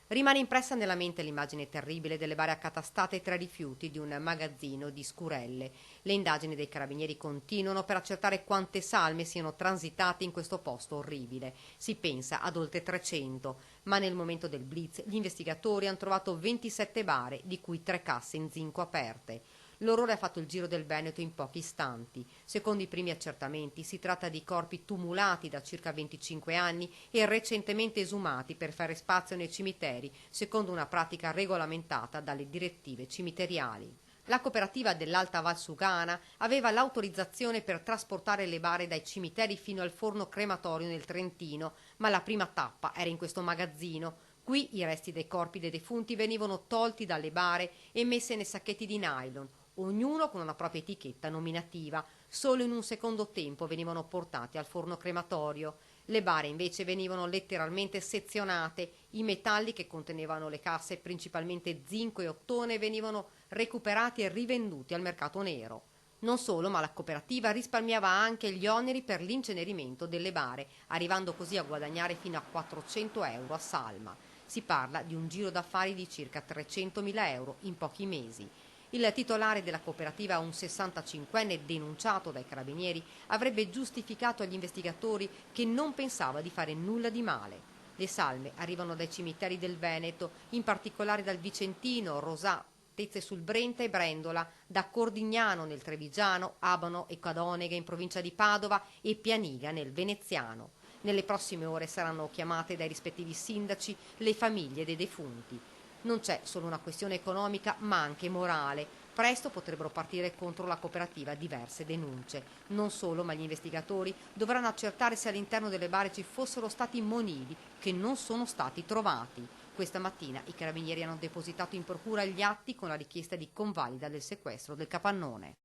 Rimane impressa nella mente l'immagine terribile delle bare accatastate tra i rifiuti di un magazzino di Scurelle. Le indagini dei carabinieri continuano per accertare quante salme siano transitate in questo posto orribile. Si pensa ad oltre 300, ma nel momento del blitz gli investigatori hanno trovato 27 bare, di cui 3 casse in zinco aperte. L'orrore ha fatto il giro del Veneto in pochi istanti. Secondo i primi accertamenti si tratta di corpi tumulati da circa 25 anni e recentemente esumati per fare spazio nei cimiteri, secondo una pratica regolamentata dalle direttive cimiteriali. La cooperativa dell'Alta Valsugana aveva l'autorizzazione per trasportare le bare dai cimiteri fino al forno crematorio nel Trentino, ma la prima tappa era in questo magazzino. Qui i resti dei corpi dei defunti venivano tolti dalle bare e messi nei sacchetti di nylon, ognuno con una propria etichetta nominativa. Solo in un secondo tempo venivano portati al forno crematorio. Le bare invece venivano letteralmente sezionate. I metalli che contenevano le casse, principalmente zinco e ottone, venivano recuperati e rivenduti al mercato nero. Non solo, ma la cooperativa risparmiava anche gli oneri per l'incenerimento delle bare, arrivando così a guadagnare fino a 400 euro a salma. Si parla di un giro d'affari di circa 300.000 euro in pochi mesi. Il titolare della cooperativa, un 65enne denunciato dai carabinieri, avrebbe giustificato agli investigatori che non pensava di fare nulla di male. Le salme arrivano dai cimiteri del Veneto, in particolare dal Vicentino, Rosà, Tezze sul Brenta e Brendola, da Cordignano nel Trevigiano, Abano e Cadoneghe in provincia di Padova e Pianiga nel Veneziano. Nelle prossime ore saranno chiamate dai rispettivi sindaci le famiglie dei defunti. Non c'è solo una questione economica, ma anche morale. Presto potrebbero partire contro la cooperativa diverse denunce. Non solo, ma gli investigatori dovranno accertare se all'interno delle bare ci fossero stati monili che non sono stati trovati. Questa mattina i carabinieri hanno depositato in procura gli atti con la richiesta di convalida del sequestro del capannone.